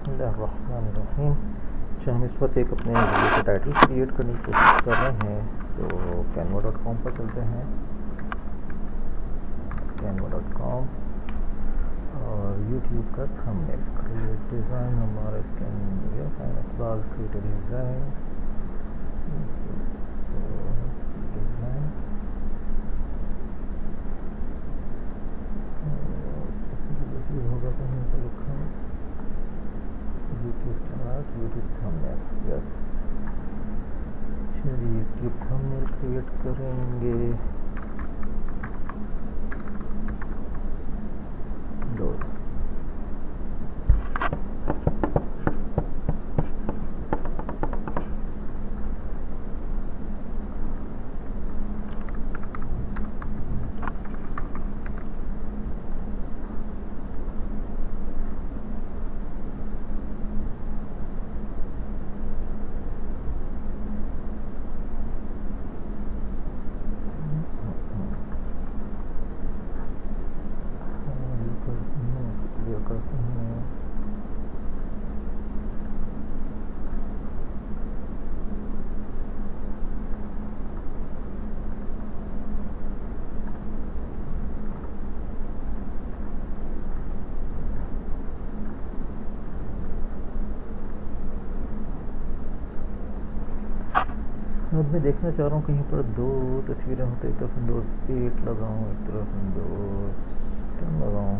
बिस्मिल्लाहिर्रहमानिर्रहीम। अच्छा, हम इस वक्त एक अपने वीडियो का टाइटल क्रिएट करने की कोशिश कर रहे हैं, तो canva.com पर चलते हैं। canva.com और यूट्यूब का थंबनेल क्रिएट डिज़ाइन हमारा साइन इकबाल क्रिएट डिज़ाइन होगा कहीं पर लिखा YouTube channel YouTube thumbnail. Yes, चलिए यूट्यूब थंबनेल क्रिएट करेंगे। विंडोज करते हैं। अब मैं देखना चाह रहा हूँ कहीं पर दो तस्वीरें होते, एक तरफ विंडोज़ 8 लगाऊँ, एक तरफ विंडोज़ 10 लगाऊँ।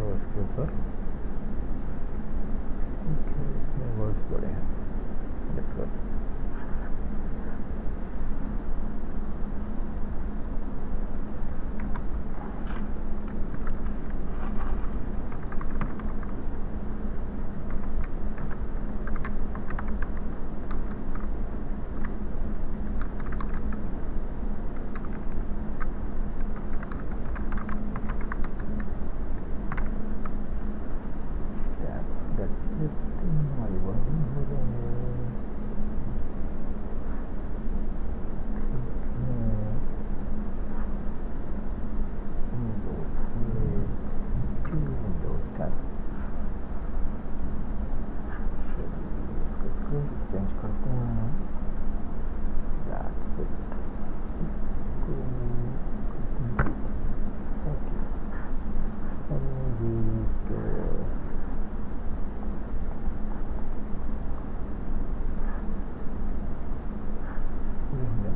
उसके ऊपर इसमें वर्ड्स बड़े हैं। Let's go. चेंज करते हैं। That's it. इसको करते हैं। Thank you.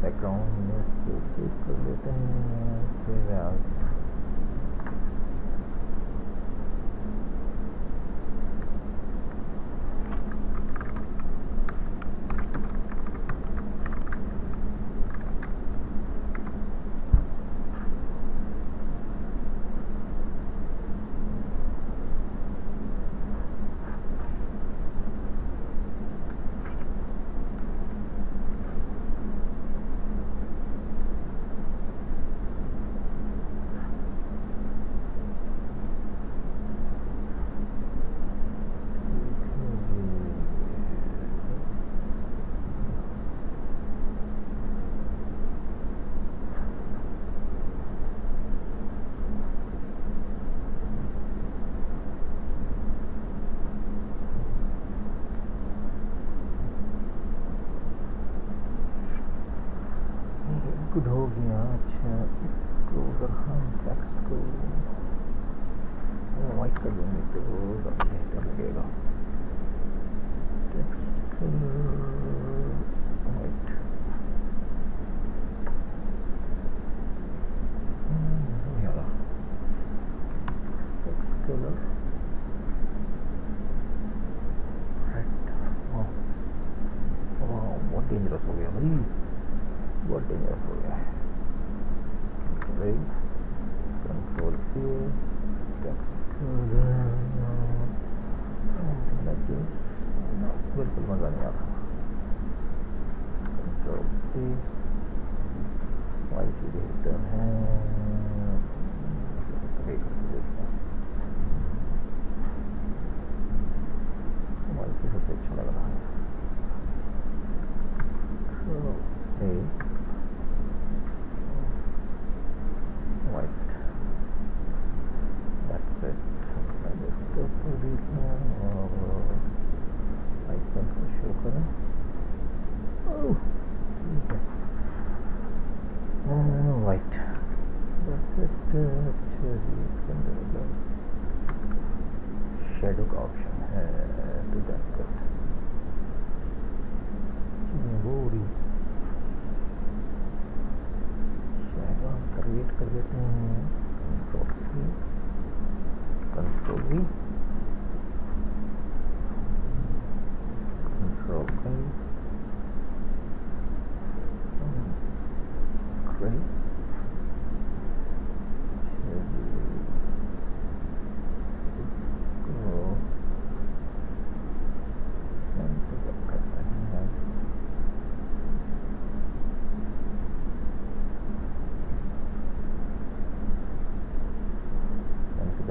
बैकग्राउंड में इसको सेव कर लेते हैं। Save as. गुड हो गया। अच्छा, इसको अगर हम टेक्स्ट को वाइट कर देंगे तो ज़्यादा बेहतर लगेगा। टेक्स्ट कलर वाइट नहीं आ रहा। Text colour red. बहुत डेंजरस हो गया भाई, बहुत डेंजरस हो गया है। कंट्रोल पे टेक्स्ट समथिंग लाइक दिस। बिल्कुल मज़ा नहीं आ रहा। कंट्रोल पे वाइट ही बेहतर है। वाइट ही सबसे अच्छा लग रहा है। Okay. White. That's it. मैं इसको कर देता हूँ और आइकन्स को शो करें. ओह, ठीक है. White. That's it. अच्छा जी, इसके अंदर शेडो का ऑप्शन है, तो that's good. वो शेडो क्रिएट कर देते हैं. Control-C, कंट्रोल-V, कंट्रोल-A, grey.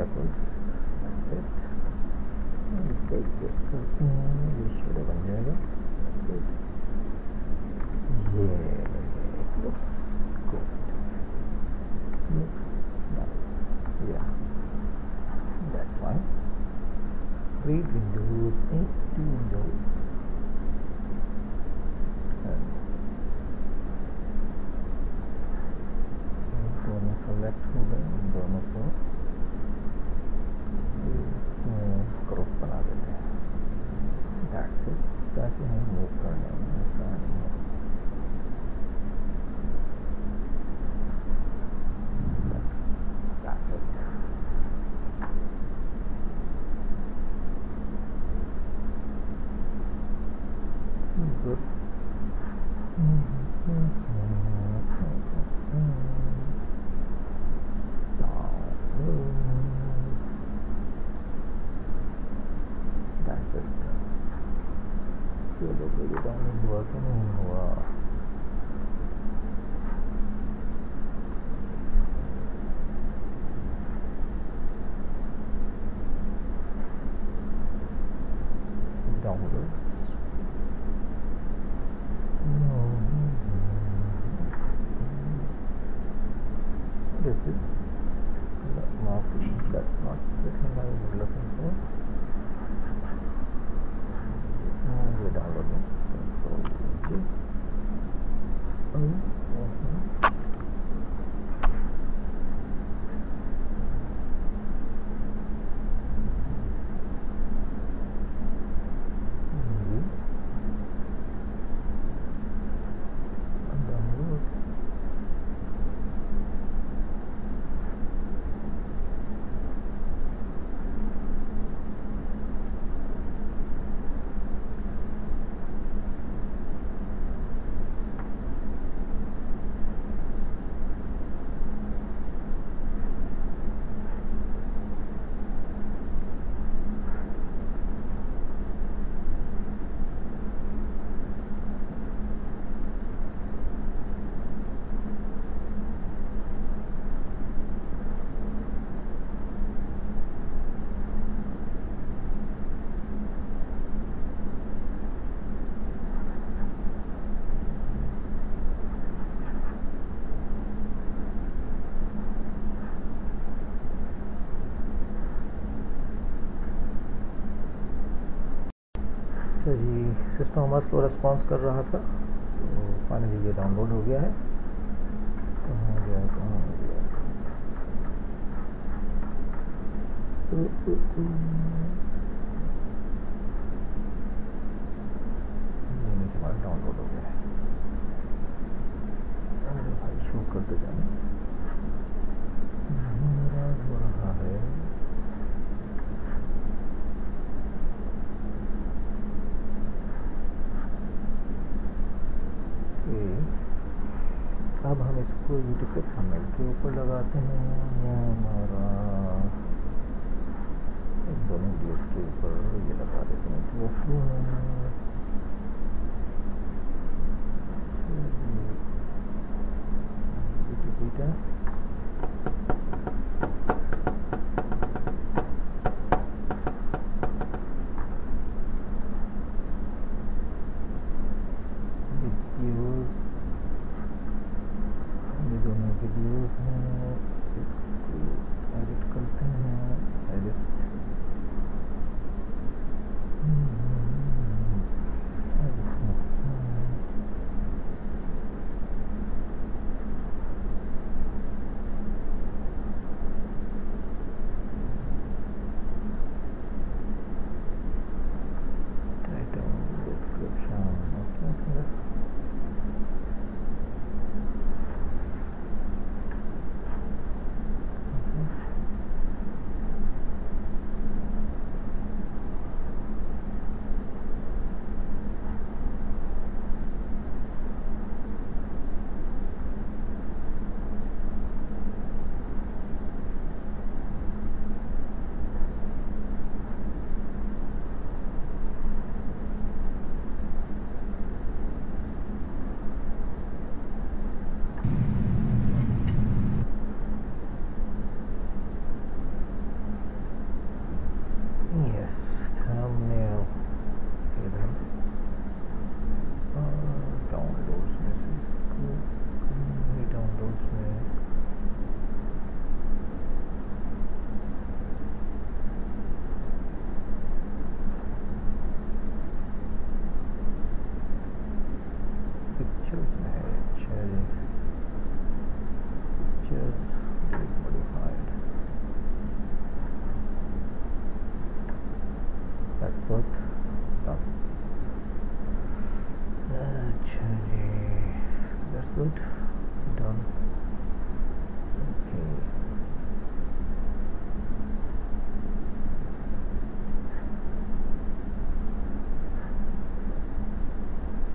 That's it. इसको एडजस्ट करते हैं, ये शेडो बन जाएगा. That's good. Yeah, it looks good. Looks nice. Yeah, that's fine. Read windows, empty windows. दोनों सेलेक्ट हो गए, दोनों को ग्रुप बना देते हैं. That's it. ताकि हम मूव करने में आसानी हो. That's it. Good. That's it. चलो भाई, डाउनलोड हुआ कि नहीं हुआ. Downloads. This is not. That's not the thing I was looking for. ये डाउनलोड में कंट्रोल-J. अच्छा जी, सिस्टम हमारे को रिस्पॉन्स कर रहा था, तो फाइनली ये डाउनलोड हो गया है. कहाँ गया. ये नीचे हमारा डाउनलोड हो गया है. अरे भाई, शो करते जाना. नाराज हो रहा है. अब हम इसको यूट्यूब के थंबनेल के ऊपर लगाते हैं, या हमारा दोनों वीडियोस के ऊपर ये लगा देते हैं. तो यूट्यूब वीडियोस वीडियोस हैं, इसको एडिट करते हैं। एडिट thumbnail इधर डाउनलोड्स में से इसको डाउनलोड्स में पिक्चर्स में है। अच्छा जी, पिक्चर्स मॉडिफाइड, दैट्स गुड। अच्छा जी, that's good, done. Okay,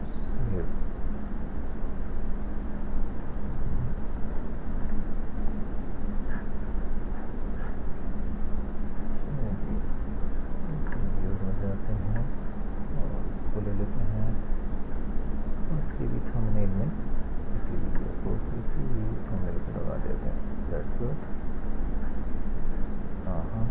save. Videos में जाते हैं और इसको ले लेते हैं, इसकी भी थंबनेल में इसी वीडियो को इसी थंबनेल को लगा देते हैं। That's good. हाँ हाँ।